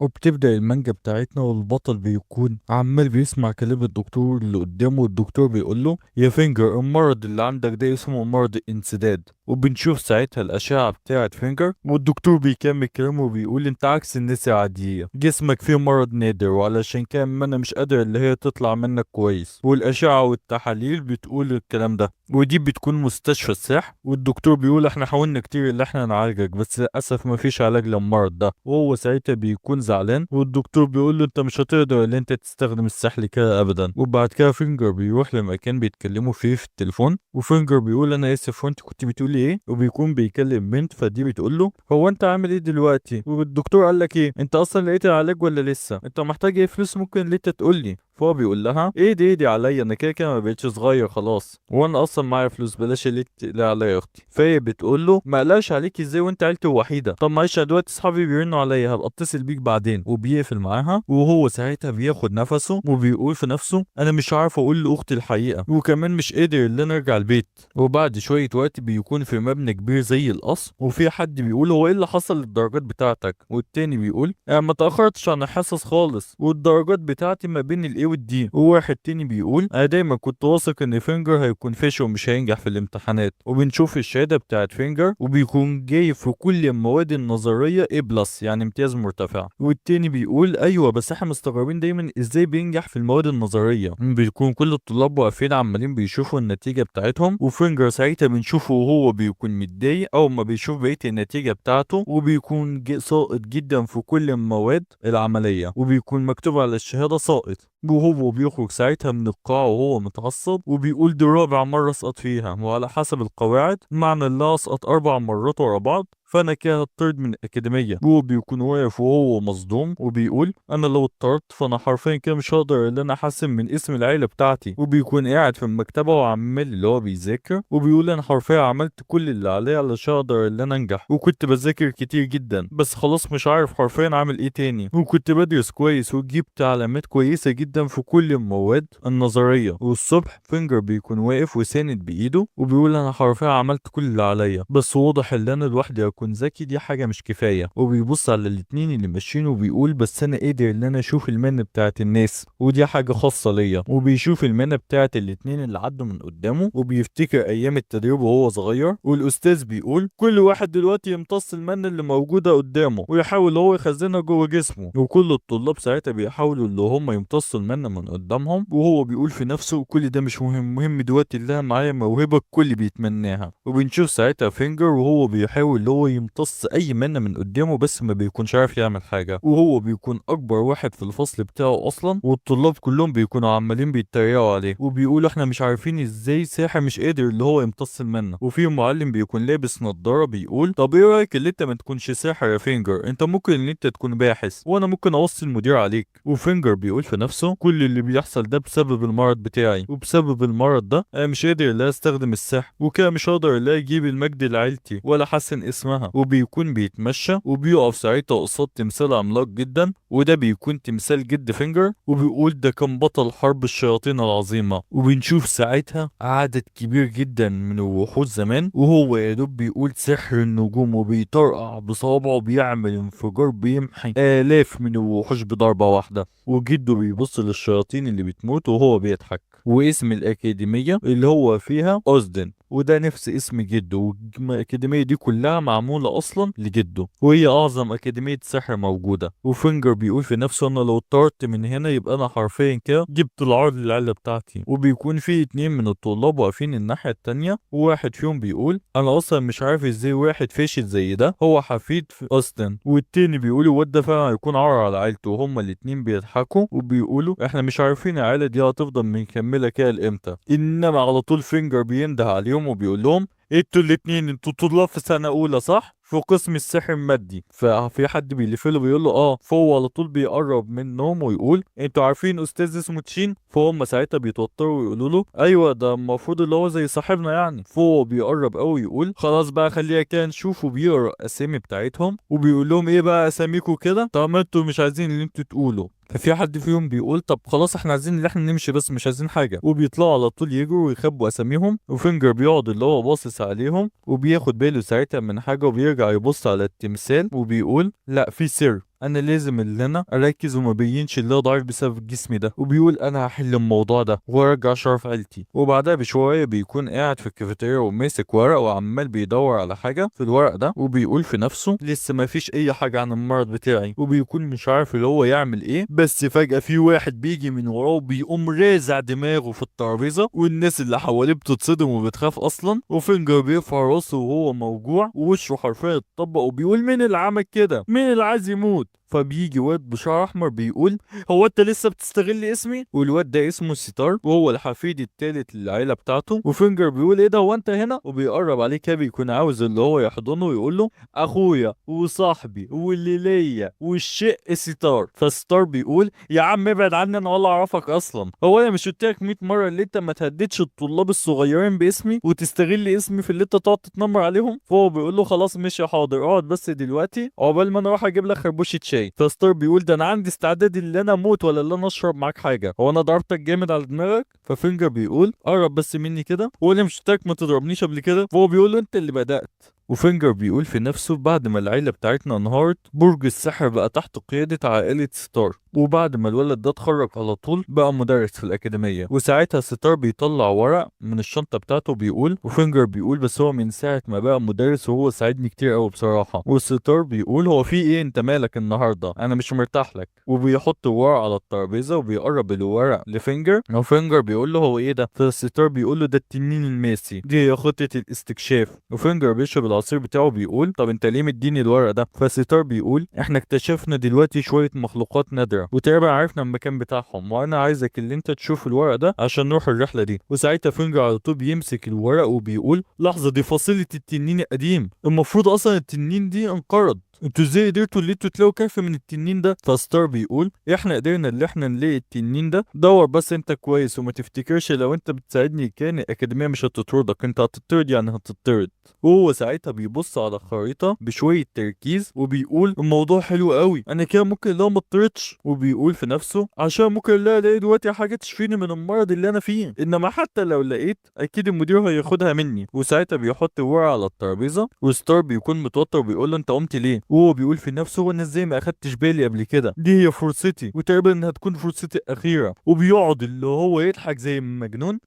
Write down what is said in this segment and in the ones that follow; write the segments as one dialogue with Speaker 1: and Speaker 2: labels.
Speaker 1: وبتبدأ المانجا بتاعتنا والبطل بيكون عمال بيسمع كلام الدكتور اللي قدامه، والدكتور بيقول له يا فينجر المرض اللي عندك ده اسمه مرض الانسداد. وبنشوف ساعتها الأشعة بتاعت فينجر، والدكتور بيكمل كلامه وبيقول انت عكس الناس العادية، جسمك فيه مرض نادر وعلشان كده ما انا مش قادر اللي هي تطلع منك كويس، والأشعة والتحاليل بتقول الكلام ده. ودي بتكون مستشفى السحر، والدكتور بيقول احنا حاولنا كتير اللي احنا نعالجك بس للأسف مفيش علاج للمرض ده. وهو ساعتها بيكون زعلان، والدكتور بيقول له انت مش هتقدر ان انت تستخدم السحر كده ابدا. وبعد كده فينجر بيروح لمكان بيتكلموا فيه في التليفون، وفينجر بيقول انا اسف وانت كنت بتقولي ايه، وبيكون بيكلم بنت، فدي بتقول له هو انت عامل ايه دلوقتي، والدكتور قال لك ايه، انت اصلا لقيت العلاج ولا لسه، انت محتاج ايه فلوس ممكن اللي انت تقول لي. فهو بيقول لها ايه دي عليا، انا كده كده ما بقتش صغير خلاص، وانا اصلا معايا فلوس، بلاش اللي تقلق عليا يا اختي. فهي بتقول له ما قلقش عليك ازاي وانت عيلتي وحيده، طب معلش أنا دلوقتي اصحابي بيرنوا عليا هبقى اتصل بيك بعدين. وبيقفل معاها، وهو ساعتها بياخد نفسه وبيقول في نفسه انا مش عارف اقول لاختي الحقيقه، وكمان مش قادر ان انا ارجع البيت. وبعد شويه وقت بيكون في مبنى كبير زي القصر، وفي حد بيقول هو ايه اللي حصل للدرجات بتاعتك، والتاني بيقول انا ما تاخرتش عن الحصص خالص، والدرجات بتاعتي ما بين الاي والدي. وواحد تاني بيقول انا دايما كنت واثق ان فينجر هيكون فاشل ومش هينجح في الامتحانات. وبنشوف الشهاده بتاعت فينجر وبيكون جاي في كل المواد النظريه A بلس، يعني امتياز مرتفع. والتاني بيقول ايوه بس احنا مستغربين دايما ازاي بينجح في المواد النظريه. بيكون كل الطلاب واقفين عمالين بيشوفوا النتيجه بتاعتهم، وفينجر ساعتها بنشوفه وهو بيكون متضايق اول ما بيشوف بقيه النتيجه بتاعته، وبيكون ساقط جدا في كل المواد العمليه، وبيكون مكتوب على الشهاده ساقط. وهو بيخرج ساعتها من القاعة وهو متعصب، وبيقول دي رابع مرة اسقط فيها، وعلى حسب القواعد معنى اللي اسقط 4 مرات ورا بعض فانا كده هطرد من الاكاديميه. هو بيكون واقف وهو مصدوم، وبيقول انا لو اتطردت فانا حرفيا كده مش هقدر ان انا احسن من اسم العيله بتاعتي. وبيكون قاعد في المكتبه وعمال اللي هو بيذاكر، وبيقول انا حرفيا عملت كل اللي عليا علشان اقدر ان انا انجح، وكنت بذاكر كتير جدا بس خلاص مش عارف حرفيا اعمل ايه تاني، وكنت بدرس كويس وجبت علامات كويسه جدا في كل المواد النظريه. والصبح فينجر بيكون واقف وساند بايده، وبيقول انا حرفيا عملت كل اللي عليا بس واضح ان انا لوحدي اكون ذكي دي حاجه مش كفايه. وبيبص على الاتنين اللي ماشيين وبيقول بس انا قادر ان انا اشوف المنة بتاعت الناس ودي حاجه خاصه ليا. وبيشوف المنة بتاعت الاتنين اللي عدوا من قدامه، وبيفتكر ايام التدريب وهو صغير، والاستاذ بيقول كل واحد دلوقتي يمتص المنة اللي موجوده قدامه ويحاول هو يخزنها جوه جسمه. وكل الطلاب ساعتها بيحاولوا اللي هم يمتصوا المنة من قدامهم، وهو بيقول في نفسه كل ده مش مهم، مهم دلوقتي اللي انا معايا موهبه الكل بيتمناها. وبنشوف ساعتها فينجر وهو بيحاول اللي هو يمتص اي منة من قدامه بس ما بيكونش عارف يعمل حاجه، وهو بيكون اكبر واحد في الفصل بتاعه اصلا، والطلاب كلهم بيكونوا عمالين بيتريقوا عليه، وبيقولوا احنا مش عارفين ازاي ساحر مش قادر اللي هو يمتص المنة. وفي معلم بيكون لابس نظاره بيقول طب ايه رايك اللي انت ما تكونش ساحر يا فينجر، انت ممكن ان انت تكون باحث وانا ممكن اوصي المدير عليك. وفينجر بيقول في نفسه كل اللي بيحصل ده بسبب المرض بتاعي، وبسبب المرض ده انا مش قادر لا استخدم السحر، وكده مش هقدر لا اجيب المجد لعيلتي ولا احسن اسمها. وبيكون بيتمشى وبيقف ساعتها قصاد تمثال عملاق جدا، وده بيكون تمثال جد فينجر، وبيقول ده كان بطل حرب الشياطين العظيمة. وبنشوف ساعتها عدد كبير جدا من الوحوش زمان، وهو يا دوب بيقول سحر النجوم وبيطرقع بصوابعه بيعمل انفجار بيمحي آلاف من الوحوش بضربة واحدة. وجده بيبص للشياطين اللي بتموت وهو بيضحك. واسم الأكاديمية اللي هو فيها أوزدن، وده نفس اسم جده، والأكاديمية دي كلها معمولة أصلا لجده، وهي أعظم أكاديمية سحر موجودة. وفينجر بيقول في نفسه أنا لو طرت من هنا يبقى أنا حرفيا كده جبت العرض للعيلة بتاعتي. وبيكون في اتنين من الطلاب واقفين الناحية التانية، وواحد فيهم بيقول أنا أصلا مش عارف إزاي واحد فاشل زي ده هو حفيد في أوستن. والتاني بيقول الواد ده فعلا هيكون عار على عيلته، وهما الاتنين بيضحكوا وبيقولوا إحنا مش عارفين العيلة دي هتفضل مكملة كده لإمتى. إنما على طول فينجر بينده عليهم وبيقول لهم انتوا الاتنين انتوا طلاب في سنة أولى صح؟ في قسم السحر المادي. ففي حد بيلف له بيقول له اه، فهو على طول بيقرب منهم ويقول انتوا عارفين استاذ اسمه تشين؟ فهم ساعتها بيتوتروا ويقولوا له ايوه ده المفروض اللي هو زي صاحبنا يعني. فهو بيقرب قوي يقول خلاص بقى خليها كده نشوف، وبيقرا اسامي بتاعتهم وبيقول لهم ايه بقى اساميكوا كده طالما انتوا مش عايزين اللي انتوا تقولوا. ففي حد فيهم بيقول طب خلاص احنا عايزين اللي احنا نمشي بس مش عايزين حاجه، وبيطلعوا على طول يجروا ويخبوا اساميهم. وفينجر بيقعد اللي هو باصص عليهم وبياخد باله ساعتها من حاجه، وبيرجع يبص على التمثال وبيقول لا في سر، انا لازم اللي انا اركز وما بينش اللي أنا ضعيف بسبب الجسم ده. وبيقول انا هحل الموضوع ده وارجع شرف عيلتي. وبعدها بشويه بيكون قاعد في الكافيتيريا وماسك ورق وعمال بيدور على حاجه في الورق ده، وبيقول في نفسه لسه ما فيش اي حاجه عن المرض بتاعي، وبيكون مش عارف اللي هو يعمل ايه. بس فجاه في واحد بيجي من وراه وبيقوم رازع دماغه في الترابيزه، والناس اللي حواليه بتتصدم وبتخاف اصلا. وفينجر بيرفع راسه وهو موجوع ووشه حرفيا اتطبق، وبيقول مين اللي عمل كده؟ مين اللي عايز يموت؟ فبيجي واد بشعر احمر بيقول هو انت لسه بتستغل اسمي؟ والواد ده اسمه ستار وهو الحفيد التالت للعيله بتاعته. وفينجر بيقول ايه ده، هو انت هنا؟ وبيقرب عليه كده بيكون عاوز اللي هو يحضنه ويقول له اخويا وصاحبي واللي ليا والشق ستار. فستار بيقول يا عم ابعد عني، انا ولا اعرفك اصلا. هو انا مش قلت لك 100 مره اللي انت ما تهددش الطلاب الصغيرين باسمي وتستغل اسمي في اللي انت تقعد تتنمر عليهم؟ فهو بيقول له خلاص ماشي حاضر، اقعد بس دلوقتي عقبال ما انا اروح اجيب لك خربوشه شاي. فستار بيقول ده انا عندي استعداد اللي انا اموت ولا اللي انا اشرب معاك حاجه، هو انا ضربتك جامد على دماغك؟ ففينجر بيقول قرب بس مني كده، وانا مش قلت لك ما تضربنيش قبل كده؟ فهو بيقول له انت اللي بدأت. وفينجر بيقول في نفسه بعد ما العيلة بتاعتنا انهارت برج السحر بقى تحت قيادة عائلة ستار، وبعد ما الولد ده اتخرج على طول بقى مدرس في الأكاديمية. وساعتها ستار بيطلع ورق من الشنطة بتاعته بيقول، وفينجر بيقول بس هو من ساعة ما بقى مدرس وهو ساعدني كتير قوي بصراحة. وستار بيقول هو في ايه انت مالك النهاردة، انا مش مرتاح لك. وبيحط الورق على الترابيزة وبيقرب الورق لفينجر، وفينجر بيقول له هو ايه ده؟ فستار بيقول له ده التنين الماسي، دي هي خطة الاستكشاف. وفينجر بيشرب العصير بتاعه بيقول طب انت ليه مديني الورق ده؟ فستار بيقول احنا اكتشفنا دلوقتي شوية مخلوقات نادرة وتقريبا عرفنا المكان بتاعهم، وانا عايزك اللي انت تشوف الورق ده عشان نروح الرحلة دي. وساعتها فينجر على طول بيمسك الورق وبيقول لحظة، دي فصيلة التنين القديم، المفروض اصلا التنين دي انقرض، انتوا ازاي قدرتوا اللي انتوا تلاقوا كهف من التنين ده؟ فستار بيقول احنا قدرنا اللي احنا نلاقي التنين ده، دور بس انت كويس وما تفتكرش لو انت بتساعدني كان الاكاديميه مش هتطردك، انت هتطرد يعني هتطرد. وهو ساعتها بيبص على الخريطه بشويه تركيز وبيقول الموضوع حلو قوي، انا كده ممكن لو ما اطردش. وبيقول في نفسه عشان ممكن لا الاقي دلوقتي حاجه تشفيني من المرض اللي انا فيه، انما حتى لو لقيت اكيد المدير هياخدها مني. وساعتها بيحط الورقه على الترابيزه وستار بيكون متوتر وبيقول له انت قمت ليه؟ وهو بيقول في نفسه وانا ازاي ما اخدتش بالي قبل كده، دي هي فرصتي وتقريبا انها تكون فرصتي الاخيره. وبيقعد اللي هو يضحك زي مجنون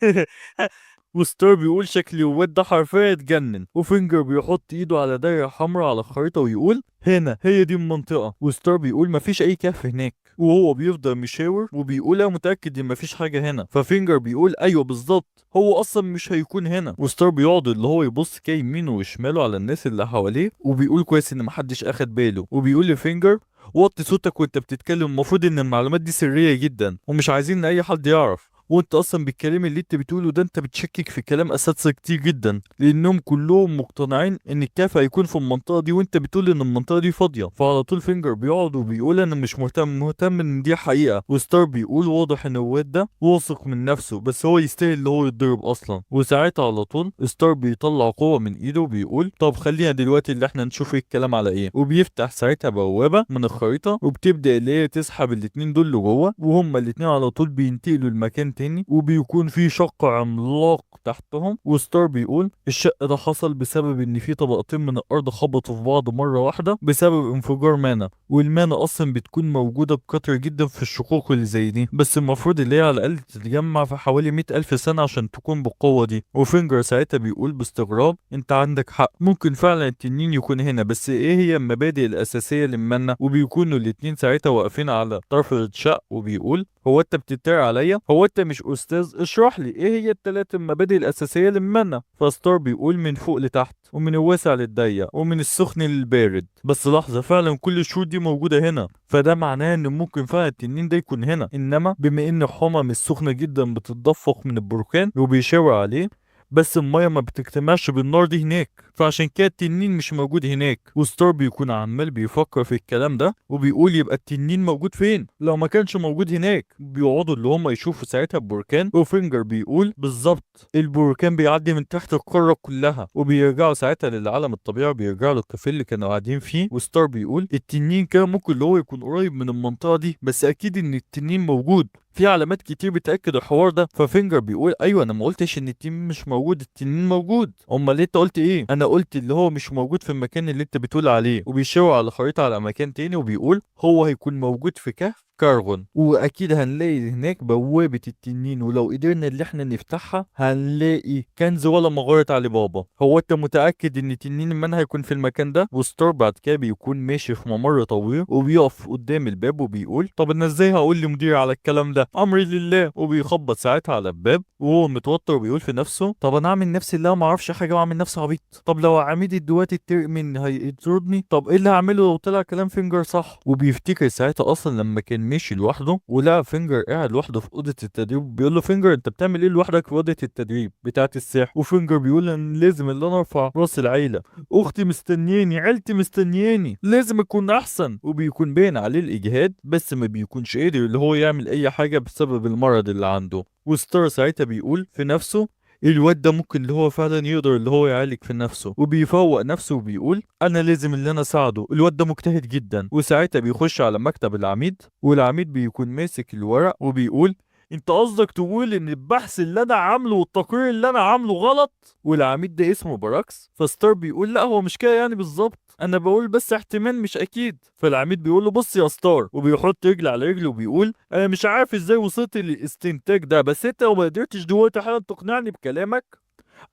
Speaker 1: وستار بيقول شكل الواد ده حرفيا اتجنن. وفينجر بيحط ايده على دايره حمراء على الخريطه ويقول هنا هي دي المنطقه. وستار بيقول مفيش اي كهف هناك، وهو بيفضل مشاور وبيقول انا متاكد ان مفيش حاجه هنا. ففينجر بيقول ايوه بالظبط، هو اصلا مش هيكون هنا. وستار بيقعد اللي هو يبص كده يمينه وشماله على الناس اللي حواليه وبيقول كويس ان محدش اخد باله. وبيقول لفينجر وطي صوتك وانت بتتكلم، المفروض ان المعلومات دي سريه جدا ومش عايزين ان اي حد يعرف، وانت اصلا بالكلام اللي انت بتقوله ده انت بتشكك في كلام اساتذه كتير جدا لانهم كلهم مقتنعين ان الكهف هيكون في المنطقه دي وانت بتقول ان المنطقه دي فاضيه. فعلى طول فينجر بيقعد وبيقول انا مش مهتم ان دي حقيقه. وستار بيقول واضح ان الواد ده واثق من نفسه بس هو يستاهل اللي هو يتضرب اصلا. وساعتها على طول ستار بيطلع قوه من ايده وبيقول طب خلينا دلوقتي اللي احنا نشوف ايه الكلام على ايه. وبيفتح ساعتها بوابه من الخريطه وبتبدا اللي هي تسحب الاتنين دول لجوه، وهما الاتنين على طول بينتقلوا لمكان تاني وبيكون في شق عملاق تحتهم. وستار بيقول الشق ده حصل بسبب ان في طبقتين من الارض خبطوا في بعض مره واحده بسبب انفجار مانا، والمانا اصلا بتكون موجوده بكتر جدا في الشقوق اللي زي دي، بس المفروض اللي هي على الاقل تتجمع في حوالي 100,000 سنه عشان تكون بالقوه دي. وفينجر ساعتها بيقول باستغراب انت عندك حق، ممكن فعلا التنين يكون هنا، بس ايه هي المبادئ الاساسيه للمانا؟ وبيكونوا الاتنين ساعتها واقفين على طرف الشق وبيقول هو انت بتتريق عليا؟ هو انت مش استاذ؟ اشرح لي ايه هي الثلاث المبادئ الاساسيه للمنة. فستار بيقول من فوق لتحت ومن الواسع للضيق ومن السخن للبارد. بس لحظه، فعلا كل الشروط دي موجوده هنا، فده معناه ان ممكن فعلا التنين ده يكون هنا، انما بما ان حمم السخنه جدا بتتدفق من البركان وبيشاور عليه بس المية ما بتجتمعش بالنار دي هناك، فعشان كده التنين مش موجود هناك. وستار بيكون عمال بيفكر في الكلام ده وبيقول يبقى التنين موجود فين لو ما كانش موجود هناك؟ بيقعدوا اللي هم يشوفوا ساعتها البركان، وفينجر بيقول بالظبط البركان بيعدي من تحت القارة كلها. وبيرجعوا ساعتها للعالم الطبيعي، بيرجعوا للكافيه اللي كانوا قاعدين فيه. وستار بيقول التنين كان ممكن اللي هو يكون قريب من المنطقة دي، بس اكيد ان التنين موجود في علامات كتير بتاكد الحوار ده. ففينجر بيقول ايوه انا ما قلتش ان التنين مش موجود، التنين موجود. امال ليه انت قلت ايه؟ انا قلت اللي هو مش موجود في المكان اللي انت بتقول عليه. وبيشاور على خريطه على مكان تاني وبيقول هو هيكون موجود في كهف كارغون، واكيد هنلاقي هناك بوابة التنين، ولو قدرنا اللي احنا نفتحها هنلاقي كنز ولا مغارة علي بابا. هو انت متأكد ان تنين المن هيكون في المكان ده؟ وستار بعد كده بيكون ماشي في ممر طويل وبيقف قدام الباب وبيقول طب انا ازاي هقول لمديري على الكلام ده، امري لله. وبيخبط ساعتها على الباب وهو متوتر وبيقول في نفسه طب انا اعمل نفسي اللي انا ما اعرفش حاجه واعمل نفسي عبيط. طب لو عميد الدلوقتي اتضايق مني هيطردني، طب ايه اللي هعمله لو طلع كلام فينجر صح؟ وبيفتكر ساعتها اصلا لما كان ماشي لوحده ولقى فينجر قاعد لوحده في اوضه التدريب، بيقول له فينجر انت بتعمل ايه لوحدك في اوضه التدريب بتاعه السحر؟ وفينجر بيقول انا لازم اللي انا ارفع راس العيله، اختي مستنياني، عيلتي مستنياني، لازم اكون احسن. وبيكون باين عليه الاجهاد بس ما بيكونش قادر اللي هو يعمل اي حاجه بسبب المرض اللي عنده. وستار ساعتها بيقول في نفسه الواد ده ممكن اللي هو فعلا يقدر اللي هو يعالج في نفسه، وبيفوق نفسه وبيقول انا لازم اللي انا اساعده، الواد ده مجتهد جدا. وساعتها بيخش على مكتب العميد والعميد بيكون ماسك الورق وبيقول انت قصدك تقول ان البحث اللي انا عامله والتقرير اللي انا عامله غلط؟ والعميد ده اسمه باراكس. فستار بيقول لا هو مش كده يعني بالظبط، انا بقول بس احتمال مش اكيد. فالعميد بيقول له بص يا ستار، وبيحط رجل على رجل وبيقول انا مش عارف ازاي وصلت للاستنتاج ده، بس انت لو ما قدرتش دلوقتي حالا تقنعني بكلامك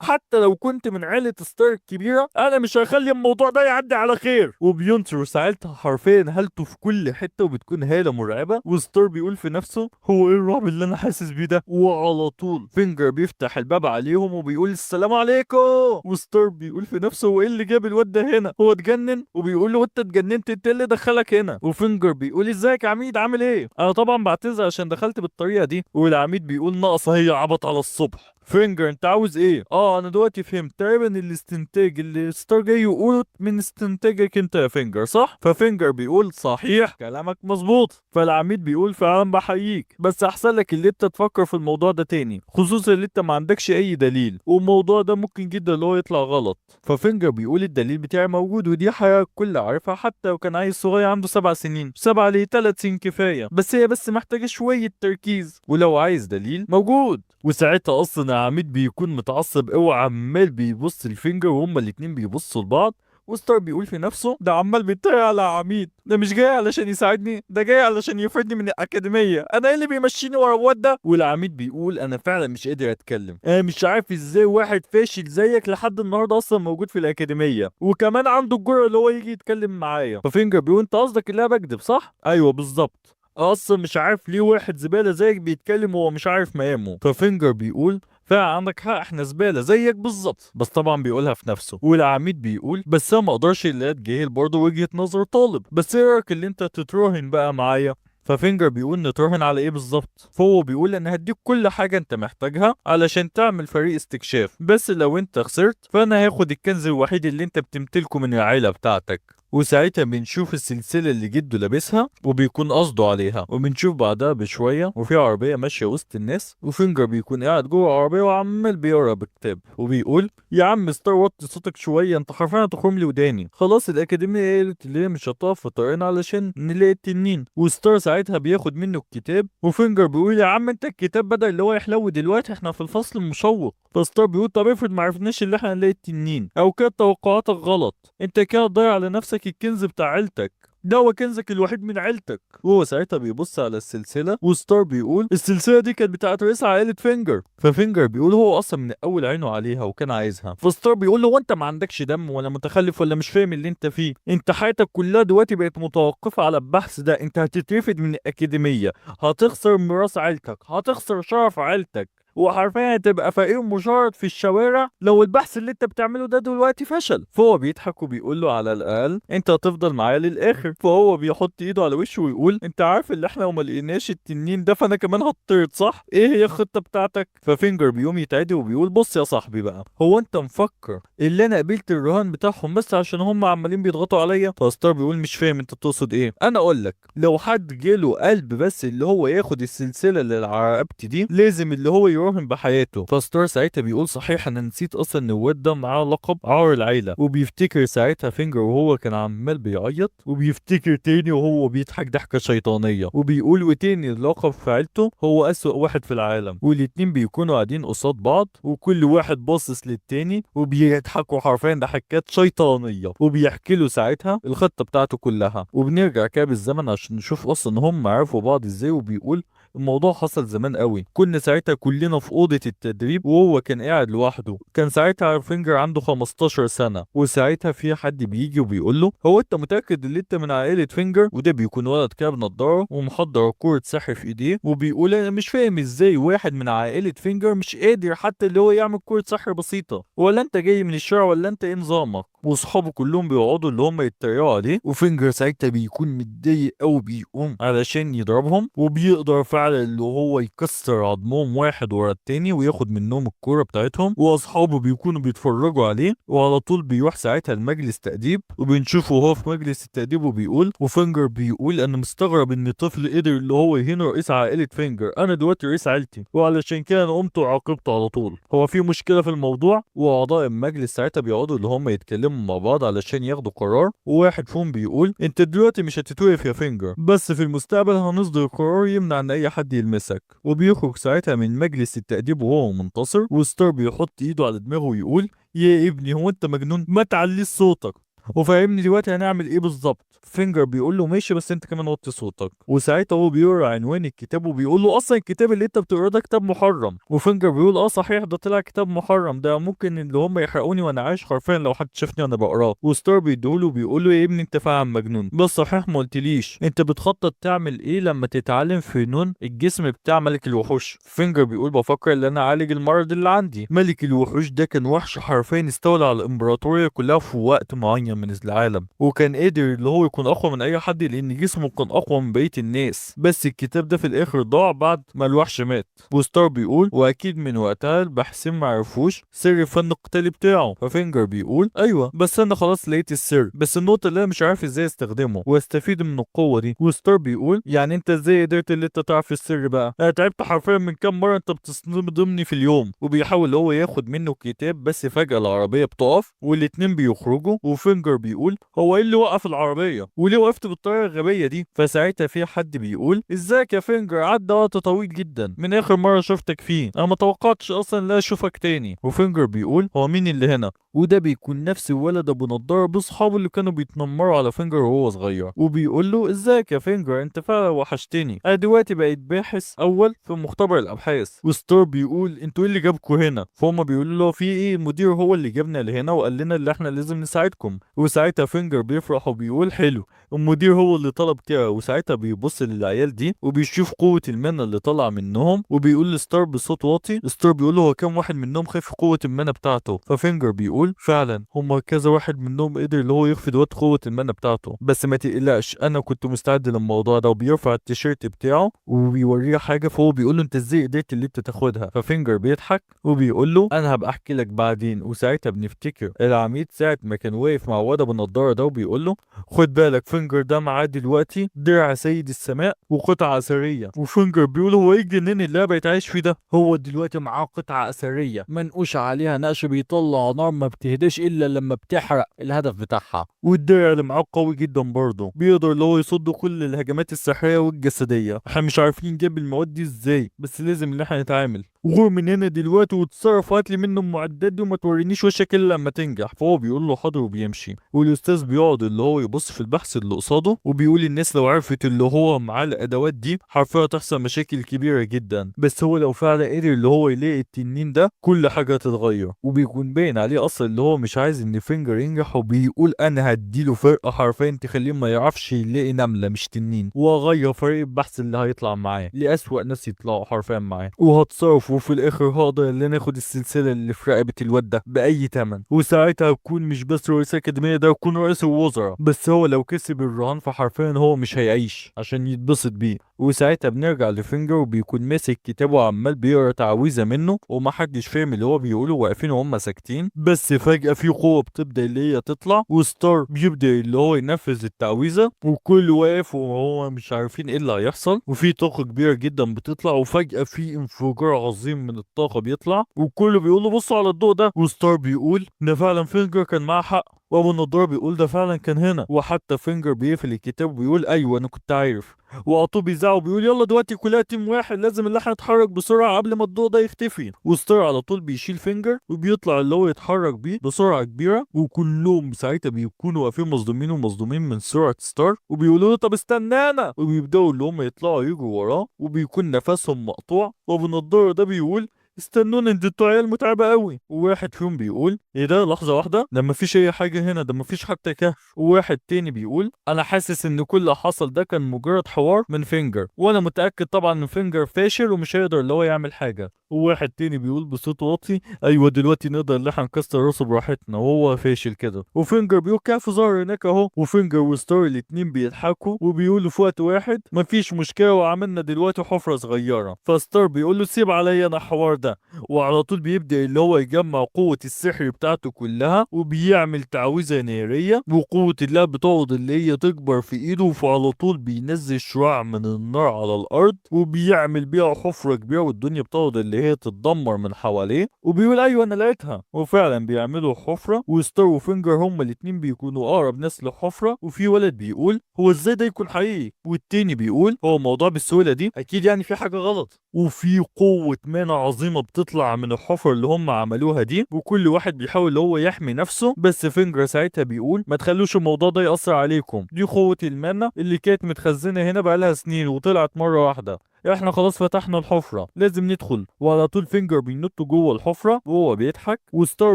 Speaker 1: حتى لو كنت من عيلة ستار الكبيرة انا مش هخلي الموضوع ده يعدي على خير. وبينطر ساعتها حرفيا هالته في كل حتة وبتكون هالة مرعبة. وستار بيقول في نفسه هو ايه الرعب اللي انا حاسس بيه ده؟ وعلى طول فينجر بيفتح الباب عليهم وبيقول السلام عليكم. وستار بيقول في نفسه هو ايه اللي جاب الواد ده هنا؟ هو اتجنن؟ وبيقول له انت اتجننت؟ انت إيه اللي دخلك هنا؟ وفينجر بيقول ازيك يا عميد عامل ايه؟ انا طبعا بعتذر عشان دخلت بالطريقة دي. والعميد بيقول ناقصة هي عبط على الصبح. فينجر انت عاوز ايه؟ انا دلوقتي فهمت تقريبا الاستنتاج اللي ستار جاي يقوله من استنتاجك انت يا فينجر صح؟ ففينجر بيقول صحيح كلامك مظبوط. فالعميد بيقول فعلا بحييك، بس احسن لك اللي انت تفكر في الموضوع ده تاني، خصوصا اللي انت ما عندكش اي دليل والموضوع ده ممكن جدا اللي هو يطلع غلط. ففينجر بيقول الدليل بتاعي موجود ودي حاجه الكل عارفها، حتى لو كان عيل صغير عنده 7 سنين، 7 ليه 3 سنين كفايه، بس هي بس محتاجه شويه تركيز، ولو عايز دليل موجود. وساعتها اصلا العميد بيكون متعصب قوي عمال بيبص لفينجر وهما الاتنين بيبصوا لبعض. وستار بيقول في نفسه ده عمال بيتريق على عميد، ده مش جاي علشان يساعدني، ده جاي علشان يفردني من الأكاديمية، أنا إيه اللي بيمشيني ورا الواد ده؟ والعميد بيقول أنا فعلا مش قادر أتكلم، أنا مش عارف إزاي واحد فاشل زيك لحد النهاردة أصلا موجود في الأكاديمية وكمان عنده الجرأة اللي هو يجي يتكلم معايا. ففينجر بيقول أنت قصدك اللي أنا بكذب صح؟ أيوه بالظبط، اصلا مش عارف ليه واحد زبالة زيك بيتكلم وهو مش عارف مقامه. ففينجر بيقول فعلا عندك حق احنا زبالة زيك بالظبط، بس طبعا بيقولها في نفسه. والعميد بيقول بس انا ما اقدرش اللي اتجاهل برضه وجهة نظر طالب، بس ايه رايك اللي انت تتراهن بقى معايا؟ ففينجر بيقول نتراهن على ايه بالظبط؟ فهو بيقول انا هديك كل حاجة انت محتاجها علشان تعمل فريق استكشاف، بس لو انت خسرت فانا هاخد الكنز الوحيد اللي انت بتمتلكه من العيلة بتاعتك. وساعتها بنشوف السلسلة اللي جده لابسها وبيكون قصده عليها، وبنشوف بعدها بشوية وفي عربية ماشية وسط الناس وفينجر بيكون قاعد جوه العربية وعمال بيقرا بكتاب وبيقول يا عم ستار وطي صوتك شوية انت حرفيا هتخرم لي وداني، خلاص الأكاديمية قالت اللي هي مش هتقف في طريقنا علشان نلاقي التنين. وستار ساعتها بياخد منه الكتاب وفينجر بيقول يا عم انت الكتاب بدأ اللي هو يحلو دلوقتي احنا في الفصل المشوق. فستار بيقول طب افرض ما عرفناش اللي احنا نلاقي التنين او كانت توقعاتك غلط، انت كده تضيع على نفسك الكنز بتاع عيلتك، ده هو كنزك الوحيد من عيلتك. وهو ساعتها بيبص على السلسلة وستار بيقول السلسلة دي كانت بتاعت رئيس عائلة فينجر. ففينجر بيقول هو اصلا من اول عينه عليها وكان عايزها. فستار بيقول له انت ما عندكش دم ولا متخلف ولا مش فاهم اللي انت فيه، انت حياتك كلها دلوقتي بقت متوقفة على البحث ده، انت هتترفد من الأكاديمية، هتخسر ميراث عيلتك، هتخسر شرف عيلتك، وحرفيا هتبقى فقير مشرد في الشوارع لو البحث اللي انت بتعمله ده دلوقتي فشل. فهو بيضحك وبيقول له على الاقل انت هتفضل معايا للاخر. فهو بيحط ايده على وشه ويقول انت عارف اللي احنا لو ما لقيناش التنين ده فانا كمان هطرد صح؟ ايه هي الخطه بتاعتك؟ ففينجر بيقوم يتعدي وبيقول بص يا صاحبي بقى، هو انت مفكر اللي انا قبلت الرهان بتاعهم بس عشان هم عمالين بيضغطوا عليا؟ فستار بيقول مش فاهم انت تقصد ايه. انا اقول لك لو حد جاله قلب بس اللي هو ياخد السلسله اللي على رقبتي دي لازم اللي هو يروح يراهن بحياته. فستار ساعتها بيقول صحيح انا نسيت اصلا ان الواد ده معاه لقب عار العيله. وبيفتكر ساعتها فينجر وهو كان عمال بيعيط، وبيفتكر تاني وهو بيضحك ضحكه شيطانيه، وبيقول وتاني اللقب في عيلته هو اسوأ واحد في العالم. والاتنين بيكونوا قاعدين قصاد بعض وكل واحد باصص للتاني وبيضحكوا حرفيا ضحكات شيطانيه، وبيحكي له ساعتها الخطه بتاعته كلها. وبنرجع كده بالزمن عشان نشوف اصلا هم عرفوا بعض ازاي. وبيقول الموضوع حصل زمان قوي، كنا ساعتها كلنا في أوضة التدريب وهو كان قاعد لوحده. كان ساعتها فينجر عنده 15 سنة، وساعتها في حد بيجي وبيقول له هو انت متأكد ان انت من عائلة فينجر؟ وده بيكون ولد كده بنضارة ومحضر كورة سحر في ايديه، وبيقول انا مش فاهم ازاي واحد من عائلة فينجر مش قادر حتى اللي هو يعمل كورة سحر بسيطة، ولا انت جاي من الشارع ولا انت ايه نظامك؟ واصحابه كلهم بيقعدوا اللي هم يتريقوا عليه، وفينجر ساعتها بيكون متضايق قوي، بيقوم علشان يضربهم، وبيقدر فعلا اللي هو يكسر عظمهم واحد ورا التاني وياخد منهم الكوره بتاعتهم. واصحابه بيكونوا بيتفرجوا عليه، وعلى طول بيروح ساعتها لمجلس تأديب، وبنشوفه وهو في مجلس التأديب وبيقول، وفينجر بيقول انا مستغرب ان طفل قدر اللي هو يهين رئيس عائلة فينجر، انا دلوقتي رئيس عائلتي وعلشان كده انا قمت وعاقبته على طول، هو في مشكلة في الموضوع؟ واعضاء المجلس ساعتها بيقعدوا اللي هم يتكلموا مع بعض علشان ياخدوا قرار، وواحد فيهم بيقول انت دلوقتي مش هتتوقف يا فينجر، بس في المستقبل هنصدر قرار يمنع ان اي حد يلمسك. وبيخرج ساعتها من مجلس التأديب وهو منتصر، وستار بيحط ايده على دماغه ويقول يا ابني هو انت مجنون؟ ما تعليش صوتك وفهمني دلوقتي هنعمل ايه بالظبط. فينجر بيقول له ماشي بس انت كمان وطي صوتك. وساعتها هو بيقرا عنوان الكتاب وبيقول له اصلا الكتاب اللي انت بتقراه ده كتاب محرم. وفينجر بيقول صحيح ده طلع كتاب محرم، ده ممكن اللي هم يحرقوني وانا عايش حرفيا لو حد شافني وانا بقراه. وستار بيديهوله وبيقول له يا ابني انت فاهم مجنون، بس صحيح ما قلتليش انت بتخطط تعمل ايه لما تتعلم فنون الجسم بتاع ملك الوحوش؟ فينجر بيقول بفكر ان انا اعالج المرض اللي عندي. ملك الوحوش ده كان وحش حرفيا استولى على الامبراطوريه كلها في وقت معين من العالم، وكان قادر اللي هو يكون اقوى من اي حد لان جسمه كان اقوى من بقيه الناس. بس الكتاب ده في الاخر ضاع بعد ما الوحش مات. وستار بيقول واكيد من وقتها الباحثين ما عرفوش سر فن القتال بتاعه. ففينجر بيقول ايوه بس انا خلاص لقيت السر، بس النقطه اللي انا مش عارف ازاي استخدمه واستفيد من القوه دي. وستار بيقول يعني انت ازاي قدرت اللي انت تعرف السر بقى؟ انا تعبت حرفيا من كام مره انت بتصدمني في اليوم. وبيحاول هو ياخد منه الكتاب، بس فجاه العربيه بتقف والاتنين بيخرجوا. وفينجر بيقول هو ايه اللي وقف العربيه وليه وقفت بالطريقه الغبيه دي؟ فساعتها في حد بيقول ازيك يا فينجر، عدى وقت طويل جدا من اخر مره شفتك فيه، انا ما توقعتش اصلا لا اشوفك تاني. وفينجر بيقول هو مين اللي هنا؟ وده بيكون نفس الولد ابو نضاره باصحابه اللي كانوا بيتنمروا على فينجر وهو صغير. وبيقول له ازيك يا فينجر، انت فعلا وحشتني، انا دلوقتي بقيت باحث اول في مختبر الابحاث. وستار بيقول انتوا ايه اللي جابكوا هنا؟ فهم بيقولوا له في ايه، المدير هو اللي جابنا لهنا وقال لنا اللي احنا لازم نساعدكم. وساعتها فينجر بيفرح وبيقول حلو، المدير هو اللي طلب كده. وساعتها بيبص للعيال دي وبيشوف قوة المنة اللي طالعة منهم، وبيقول لستار بصوت واطي. ستار بيقول له هو كام واحد منهم خاف قوة المنة بتاعته؟ ففينجر بيقول فعلا هما كذا واحد منهم قدر اللي هو يخفي دلوقتي قوة المنة بتاعته، بس ما تقلقش انا كنت مستعد للموضوع ده. وبيرفع التيشيرت بتاعه وبيوريه حاجة، فهو بيقول له انت ازاي قدرت اللي انت تاخدها؟ ففينجر بيضحك وبيقول له انا هبقى احكي لك بعدين. وساعتها بنفتكر العميد ساعة ما كان واقف مع واد بالنضارة ده وبيقول له خد بالك فينجر ده معاه دلوقتي درع سيد السماء وقطعة أثرية. وفينجر بيقول هو ايه الجنان اللي بقيت عايش فيه ده؟ هو دلوقتي معاه قطعة أثرية منقوش عليها نقش بيطلع نار ما بتهداش إلا لما بتحرق الهدف بتاعها، والدرع اللي معاه قوي جدا برضه، بيقدر اللي هو يصد كل الهجمات السحرية والجسدية. احنا مش عارفين جاب المواد دي ازاي، بس لازم ان احنا نتعامل. غور من هنا دلوقتي وتصرف، هات لي منه المعدات دي وما تورينيش وشك الا لما تنجح. فهو بيقول له حاضر وبيمشي. والاستاذ بيقعد اللي هو يبص في البحث اللي قصاده، وبيقول الناس لو عرفت اللي هو معاه الادوات دي حرفيا تحصل مشاكل كبيره جدا، بس هو لو فعلا قدر اللي هو يلاقي التنين ده كل حاجه تتغير. وبيكون باين عليه اصلا اللي هو مش عايز ان فينجر ينجح، وبيقول انا هديله فرقه حرفيا تخليه ما يعرفش يلاقي نمله مش تنين، واغير فريق البحث اللي هيطلع معاه لاسوأ ناس يطلعوا حرفيا معاه، وهتصرف وفي الاخر هقدر اللي ناخد السلسله اللي في رقبه الواد ده باي ثمن. وساعتها هكون مش بس رئيس اكاديميه، ده هكون رئيس الوزراء. بس هو لو كسب الرهان فحرفيا هو مش هيعيش عشان يتبسط بيه. وساعتها بنرجع لفينجر وبيكون ماسك كتابه وعمال بيقرا تعويذه منه، ومحدش فاهم اللي هو بيقوله، واقفين وهم ساكتين. بس فجاه في قوه بتبدا اللي هي تطلع، وستار بيبدا اللي هو ينفذ التعويذه، وكل واقف وهو مش عارفين ايه اللي هيحصل. وفي طاقه كبيره جدا بتطلع، وفجاه في انفجار عظيم عظيم من الطاقة بيطلع، وكله بيقول له بصوا على الضوء ده، وستار بيقول ده فعلا فينجر كان معاه حق، وابو النضاره بيقول ده فعلا كان هنا، وحتى فينجر بيقفل الكتاب وبيقول ايوه انا كنت عارف، وعطوه بيزعق وبيقول يلا دلوقتي كلها تيم واحد، لازم اللي احنا نتحرك بسرعه قبل ما الضوء ده يختفي. وستار على طول بيشيل فينجر وبيطلع اللي هو يتحرك بيه بسرعه كبيره، وكلهم ساعتها بيكونوا واقفين مصدومين ومصدومين من سرعه ستار، وبيقولوا له طب استنانا، وبيبداوا اللي هم يطلعوا يجروا وراه، وبيكون نفسهم مقطوع، وابو النضاره ده بيقول استنوني انتوا عيال متعبة قوي. وواحد فيهم بيقول ايه ده لحظة واحدة، ده مفيش اي حاجة هنا، ده مفيش حتى كهف. وواحد تاني بيقول انا حاسس ان كل اللي حصل ده كان مجرد حوار من فينجر، وانا متأكد طبعا ان فينجر فاشل ومش هيقدر اللي هو يعمل حاجة. وواحد تاني بيقول بصوت واطي ايوه دلوقتي نقدر ان احنا نكسر راسه براحتنا وهو فاشل كده. وفينجر بيقول كهف ظهر هناك اهو، وفينجر وستار الاتنين بيضحكوا وبيقولوا في وقت واحد مفيش مشكلة وعملنا دلوقتي حفرة صغيرة. فستار بيقول له سيب عليا انا الحوار ده، وعلى طول بيبدأ اللي هو يجمع قوة السحر بتاعته كلها، وبيعمل تعويذة نارية، وقوة الله بتقعد اللي هي تكبر في ايده، فعلى طول بينزل شعاع من النار على الارض وبيعمل بيها حفرة كبيرة، والدنيا بتقعد اللي هي تتدمر من حواليه، وبيقول ايوه انا لقيتها. وفعلا بيعملوا حفرة، وستار وفينجر هما الاتنين بيكونوا اقرب ناس للحفرة. وفي ولد بيقول هو ازاي ده يكون حقيقي، والتاني بيقول هو الموضوع بالسهولة دي اكيد يعني في حاجة غلط. وفي قوة مانع عظيمة بتطلع من الحفر اللي هم عملوها دي، وكل واحد بيحاول اللي هو يحمي نفسه، بس فينجر ساعتها بيقول ما تخلوش الموضوع ده يأثر عليكم، دي قوة المانع اللي كانت متخزنة هنا بقالها سنين وطلعت مرة واحدة، احنا خلاص فتحنا الحفرة لازم ندخل. وعلى طول فينجر بينط جوه الحفرة وهو بيضحك، وستار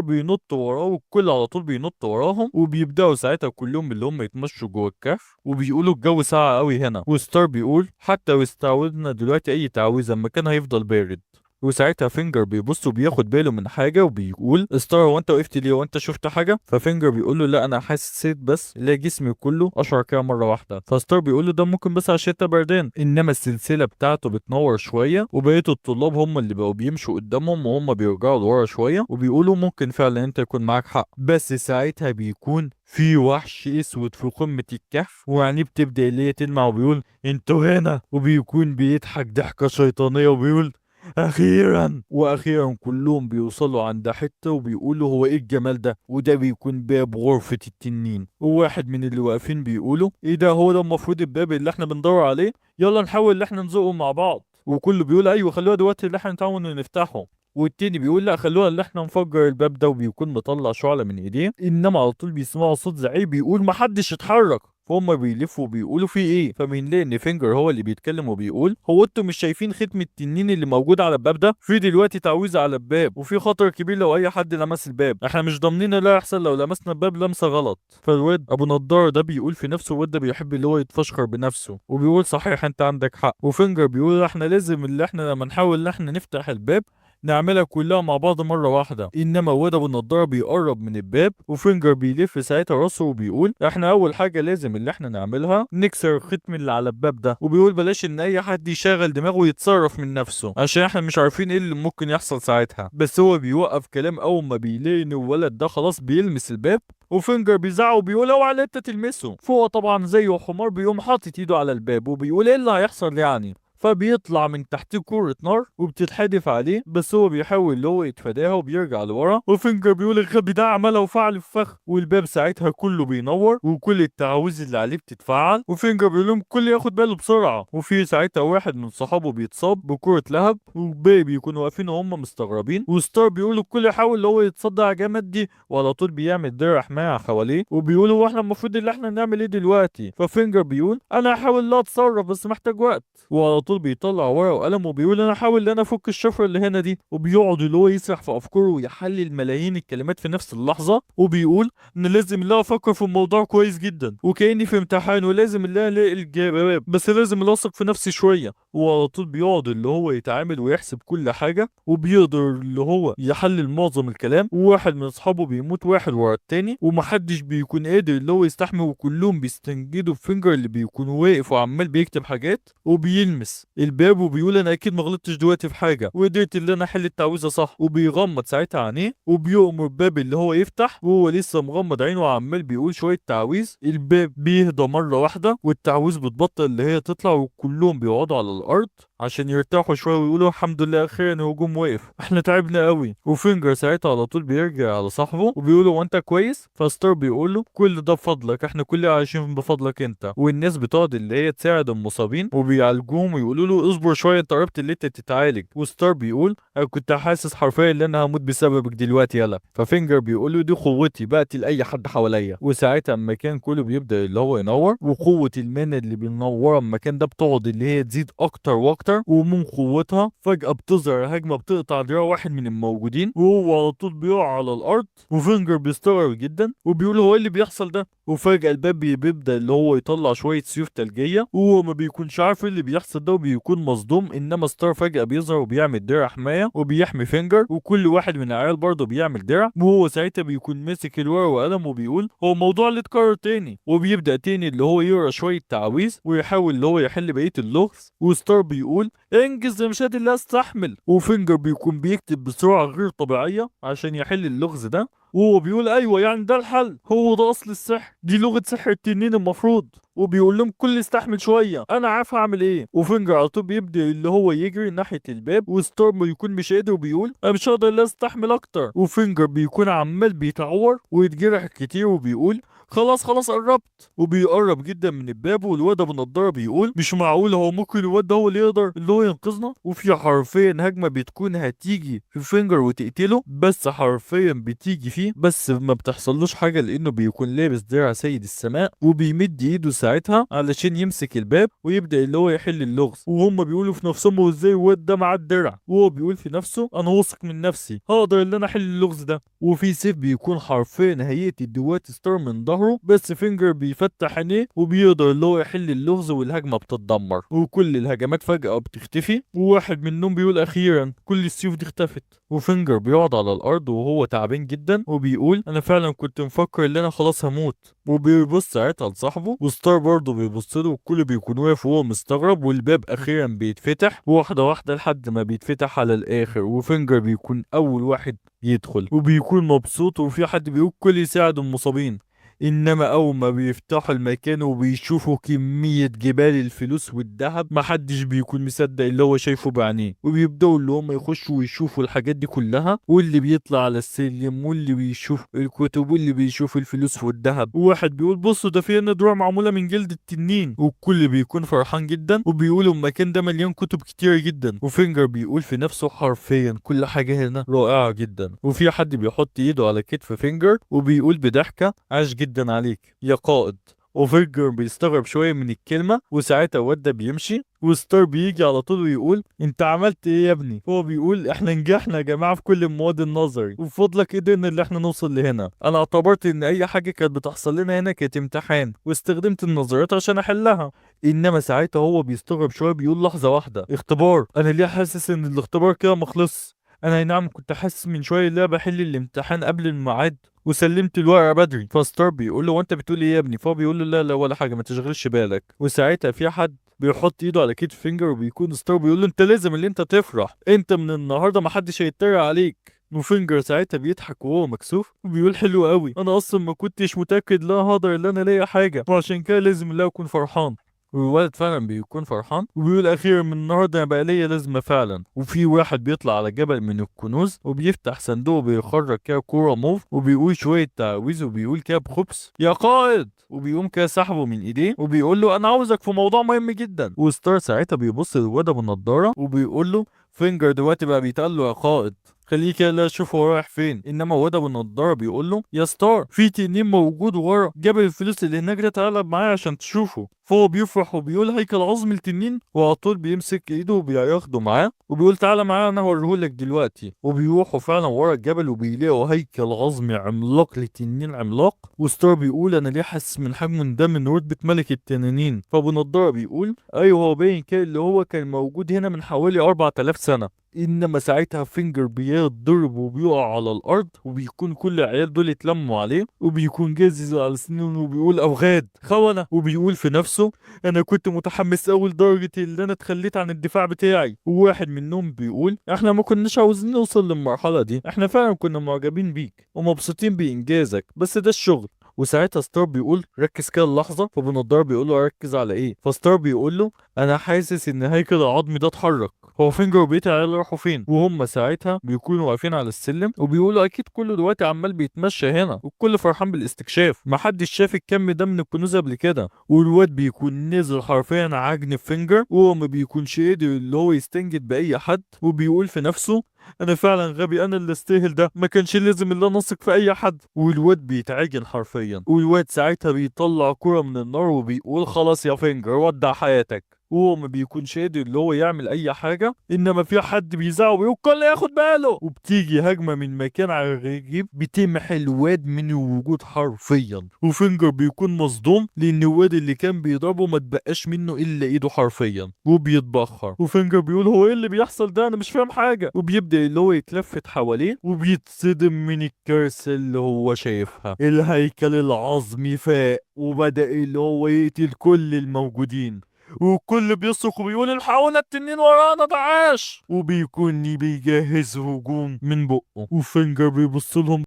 Speaker 1: بينط وراه، والكل على طول بينط وراهم، وبيبدأوا ساعتها كلهم اللي هم يتمشوا جوه الكهف، وبيقولوا الجو ساقع قوي هنا. وستار بيقول حتى لو استعوذنا دلوقتي اي تعويذة المكان هيفضل بارد. وساعتها فينجر بيبص وبياخد باله من حاجه وبيقول ستار هو انت وقفت ليه وانت شفت حاجه؟ ففينجر بيقول له لا انا حسيت بس اللي جسمي كله اشعر كده مره واحده. فستار بيقول له ده ممكن بس عشان انت بردان، انما السلسله بتاعته بتنور شويه، وبقيه الطلاب هم اللي بقوا بيمشوا قدامهم وهم بيرجعوا لورا شويه، وبيقولوا ممكن فعلا انت يكون معاك حق. بس ساعتها بيكون في وحش اسود في قمة الكهف، وعينيه بتبدأ اللي هي تلمع، وبيقول انتوا هنا، وبيكون بيضحك ضحكة شيطانية وبيقول اخيرا. واخيرا كلهم بيوصلوا عند حته وبيقولوا هو ايه الجمال ده، وده بيكون باب غرفه التنين. وواحد من اللي واقفين بيقولوا ايه ده، هو ده المفروض الباب اللي احنا بندور عليه، يلا نحاول ان احنا نزقه مع بعض. وكله بيقول ايوه خلوها دلوقتي اللي احنا نتعاون نفتحه. والتاني بيقول لا خلوها اللي احنا نفجر الباب ده، وبيكون مطلع شعلة من ايديه. انما على طول بيسمعوا صوت زعيق بيقول محدش يتحرك، فهم بيلفوا وبيقولوا في ايه، فبنلاقي ان فينجر هو اللي بيتكلم وبيقول هو انتوا مش شايفين ختم التنين اللي موجود على الباب ده؟ في دلوقتي تعويذه على الباب، وفي خطر كبير لو اي حد لمس الباب، احنا مش ضامنين اللي هيحصل لو لمسنا الباب لمسه غلط. فالواد ابو نضاره ده بيقول في نفسه، الواد ده بيحب اللي هو يتفشخر بنفسه، وبيقول صحيح انت عندك حق. وفينجر بيقول احنا لازم اللي احنا لما نحاول ان احنا نفتح الباب نعملها كلها مع بعض مرة واحدة. انما واد ابو النضارة بيقرب من الباب، وفينجر بيلف ساعتها راسه وبيقول احنا اول حاجة لازم اللي احنا نعملها نكسر الختم اللي على الباب ده، وبيقول بلاش ان اي حد يشغل دماغه ويتصرف من نفسه عشان احنا مش عارفين ايه اللي ممكن يحصل ساعتها. بس هو بيوقف كلام اول ما بيلاقي ان الولد ده خلاص بيلمس الباب، وفينجر بيزعق وبيقول اوعى انت تلمسه، فهو طبعا زيه حمار بيقوم حاطط ايده على الباب وبيقول ايه اللي هيحصل يعني، فبيطلع من تحتيه كورة نار وبتتحدف عليه، بس هو بيحاول اللي هو يتفاداها وبيرجع لورا. وفينجر بيقول الغبي ده عملها وفعل الفخ، والباب ساعتها كله بينور وكل التعاويذ اللي عليه بتتفعل. وفينجر بيقول لهم الكل ياخد باله بسرعة، وفي ساعتها واحد من صحابه بيتصاب بكرة لهب، والباقي بيكونوا واقفين وهم مستغربين. وستار بيقول الكل يحاول اللي هو يتصدى على الجامد دي، وعلى طول بيعمل درع حماية حواليه، وبيقول هو احنا المفروض اللي احنا نعمل ايه دلوقتي؟ ففينجر بيقول انا هحاول لا اتصرف بس محتاج وقت، وعلى طول بيطلع ورقه وقلم وبيقول انا احاول ان انا افك الشفره اللي هنا دي، وبيقعد اللي هو يسرح في افكاره ويحلل ملايين الكلمات في نفس اللحظه، وبيقول ان لازم اللي افكر في الموضوع كويس جدا وكاني في امتحان، ولازم اللي الاقي الجواب، بس لازم اللي اثق في نفسي شويه. وعلى طول بيقعد اللي هو يتعامل ويحسب كل حاجه، وبيقدر اللي هو يحلل معظم الكلام. وواحد من اصحابه بيموت واحد ورا التاني، ومحدش بيكون قادر اللي هو يستحمل، وكلهم بيستنجدوا في فينجر اللي بيكون واقف وعمال بيكتب حاجات وبيلمس الباب، وبيقول انا اكيد ما غلطتش دلوقتي في حاجه وقدرت اللي انا احل التعويذه صح. وبيغمض ساعتها عينيه وبيؤمر الباب اللي هو يفتح، وهو لسه مغمض عينه وعمال بيقول شويه تعويذ، الباب بيهدى مره واحده والتعويذ بتبطل اللي هي تطلع، وكلهم بيقعدوا على الارض عشان يرتاحوا شويه ويقولوا الحمد لله اخيرا الهجوم وقف، احنا تعبنا قوي. وفينجر ساعتها على طول بيرجع على صاحبه وبيقول له وانت كويس؟ فستار بيقول له كل ده بفضلك، احنا كلنا عايشين بفضلك انت. والناس بتقعد اللي هي تساعد المصابين وبيعالجوهم ويقولوا له اصبر شويه انت قربت اللي انت تتعالج. وستار بيقول انا كنت حاسس حرفيا ان انا هموت بسببك دلوقتي يلا. ففينجر بيقول له دي قوتي بقتل اي حد حواليا. وساعتها المكان كله بيبدا اللي هو ينور، وقوه المانا اللي بينور المكان ده بتقعد اللي هي تزيد اكتر واكتر. ومن قوتها فجاه بتظهر هجمه بتقطع دراع واحد من الموجودين وهو على طول بيقع على الارض. وفينجر بيستغرب جدا وبيقول هو ايه اللي بيحصل ده. وفجاه الباب بيبدا اللي هو يطلع شويه سيوف ثلجيه وهو ما بيكونش عارف ايه اللي بيحصل ده وبيكون مصدوم. انما ستار فجاه بيظهر وبيعمل درع حمايه وبيحمي فينجر، وكل واحد من العيال برضه بيعمل درع. وهو ساعتها بيكون ماسك الورق وقلم وبيقول هو الموضوع اللي اتكرر تاني. وبيبدا تاني اللي هو يقرا شويه تعاويذ ويحاول اللي هو يحل بقيه اللغز. وستار بيقول انجز يا مش قادر لا استحمل. وفينجر بيكون بيكتب بسرعه غير طبيعيه عشان يحل اللغز ده. وهو بيقول ايوه يعني ده الحل، هو ده اصل السحر، دي لغه سحر التنين المفروض. وبيقول لهم كل استحمل شويه انا عارف هعمل ايه. وفينجر على طول بيبدا اللي هو يجري ناحيه الباب. وستارم بيكون مش قادر وبيقول انا مش هقدر لا استحمل اكتر. وفينجر بيكون عمال بيتعور ويتجرح كتير وبيقول خلاص خلاص قربت. وبيقرب جدا من الباب والواد ابو نضاره بيقول مش معقول هو ممكن الواد ده هو اللي يقدر اللي هو ينقذنا. وفي حرفيا هجمه بتكون هتيجي في فينجر وتقتله، بس حرفيا بتيجي فيه بس ما بتحصلوش حاجه لانه بيكون لابس درع سيد السماء. وبيمد ايده ساعتها علشان يمسك الباب ويبدا اللي هو يحل اللغز. وهم بيقولوا في نفسهم هو ازاي الواد ده معاه الدرع، وهو بيقول في نفسه انا واثق من نفسي هقدر ان انا احل اللغز ده. وفي سيف بيكون حرفيا هيئه دوات ستار من ظهره، بس فينجر بيفتح عينيه وبيقدر اللي هو يحل اللغز والهجمه بتتدمر وكل الهجمات فجاه بتختفي. وواحد منهم بيقول اخيرا كل السيوف دي اختفت. وفينجر بيقعد على الارض وهو تعبان جدا وبيقول انا فعلا كنت مفكر ان انا خلاص هموت. وبيبص ساعتها لصاحبه وستار برضه بيبص له والكل بيكون واقف وهو مستغرب. والباب اخيرا بيتفتح واحده واحده لحد ما بيتفتح على الاخر، وفينجر بيكون اول واحد يدخل وبيكون مبسوط وفي حد بيقول كل يساعد المصابين. انما اول ما بيفتحوا المكان وبيشوفوا كمية جبال الفلوس والذهب محدش بيكون مصدق اللي هو شايفه بعينيه. وبيبدأوا اللي هم يخشوا ويشوفوا الحاجات دي كلها، واللي بيطلع على السلم واللي بيشوف الكتب واللي بيشوف الفلوس والذهب. وواحد بيقول بصوا ده فيها دروع معمولة من جلد التنين، والكل بيكون فرحان جدا وبيقولوا المكان ده مليان كتب كتير جدا. وفينجر بيقول في نفسه حرفيا كل حاجة هنا رائعة جدا. وفي حد بيحط ايده على كتف فينجر وبيقول بضحكة عاش جدا عليك يا قائد. وفينجر بيستغرب شوية من الكلمة وساعتها الواد ده بيمشي. وستار بيجي على طول ويقول انت عملت ايه يا ابني؟ هو بيقول احنا نجحنا يا جماعة في كل المواد النظري وبفضلك قدرنا اللي احنا نوصل لهنا. انا اعتبرت ان اي حاجة كانت بتحصل لنا هنا كانت امتحان واستخدمت النظريات عشان احلها. انما ساعتها هو بيستغرب شوية بيقول لحظة واحدة اختبار؟ انا ليه حاسس ان الاختبار كده مخلص؟ انا أي نعم كنت حاسس من شوية ان انا بحل الامتحان قبل الميعاد وسلمت الورقه بدري. فستار بيقول له وانت بتقول ايه يا ابني؟ فهو بيقول له لا لا ولا حاجه ما تشغلش بالك. وساعتها في حد بيحط ايده على كتف فينجر وبيكون ستار بيقول له انت لازم اللي انت تفرح، انت من النهارده ما حدش هيتريق عليك. وفينجر ساعتها بيضحك وهو مكسوف وبيقول حلو قوي، انا اصلا ما كنتش متاكد لا هقدر ان انا الاقي حاجه وعشان كده لازم لا اكون فرحان. والولد فعلا بيكون فرحان وبيقول اخيرا من النهارده انا بقى ليا لازمه فعلا. وفي واحد بيطلع على جبل من الكنوز وبيفتح صندوق وبيخرج كده كوره موف وبيقول شويه تعويذ وبيقول كده بخبث يا قائد، وبيقوم كده سحبه من ايديه وبيقول له انا عاوزك في موضوع مهم جدا. وستار ساعتها بيبص للواد ابو النضاره وبيقول له فينجر دلوقتي بقى بيتقال له يا قائد، خليه كده لا اشوف هو رايح فين. انما واد ابو النضاره بيقول له يا ستار في تنين موجود ورا جبل الفلوس اللي هناك ده، تعالى معايا عشان تشوفه. فهو بيفرح وبيقول هيكل عظم التنين، وعلى طول بيمسك ايده وبياخده معاه وبيقول تعالى معايا انا هوريهولك دلوقتي. وبيروحوا فعلا ورا الجبل وبيلاقوا هيكل عظمي عملاق لتنين عملاق. وستار بيقول انا ليه حاسس من حجمه ده من رتبه ملك التنانين. فابو النضاره بيقول ايوه هو باين كده اللي هو كان موجود هنا من حوالي 4000 سنه. انما ساعتها فينجر بيضرب وبيقع على الارض وبيكون كل العيال دول اتلموا عليه وبيكون جاهز على سنينه وبيقول اوغاد خونه. وبيقول في نفسه انا كنت متحمس اول لدرجه ان انا اتخليت عن الدفاع بتاعي. وواحد منهم بيقول احنا ما كناش عاوزين نوصل للمرحله دي، احنا فعلا كنا معجبين بيك ومبسوطين بانجازك بس ده الشغل وساعتها ستار بيقول ركز كده اللحظه، فبنضاره بيقول له اركز على ايه؟ فستار بيقول له انا حاسس ان هيكل العظم ده اتحرك. هو فينجر وبقيه العيال راحوا فين؟ وهم ساعتها بيكونوا واقفين على السلم وبيقولوا اكيد كله دلوقتي عمال بيتمشى هنا والكل فرحان بالاستكشاف، محدش شاف الكم ده من الكنوز قبل كده. والواد بيكون نزل حرفيا عجن في فينجر وهو ما بيكونش قادر اللي هو يستنجد باي حد، وبيقول في نفسه انا فعلا غبي، انا اللي استاهل ده، ما كانش لازم اللي انا اثق في اي حد. والواد بيتعجن حرفيا، والواد ساعتها بيطلع كرة من النار وبيقول خلاص يا فينجر ودع حياتك. وهو ما بيكونش قادر اللي هو يعمل اي حاجه، انما في حد بيزعق وبيقول كل ياخد باله، وبتيجي هجمه من مكان على الغريب بتمحي الواد من الوجود حرفيا. وفينجر بيكون مصدوم لان الواد اللي كان بيضربه ما تبقاش منه الا ايده حرفيا وبيتبخر. وفينجر بيقول هو ايه اللي بيحصل ده، انا مش فاهم حاجه. وبيبدا اللي هو يتلفت حواليه وبيتصدم من الكارثه اللي هو شايفها. الهيكل العظمي فاق وبدا اللي هو يقتل كل الموجودين، والكل بيصرخ وبيقول الحقونا التنين ورانا ده عاش، وبيكون بيجهز هجوم من بقه. وفينجر بيبص لهم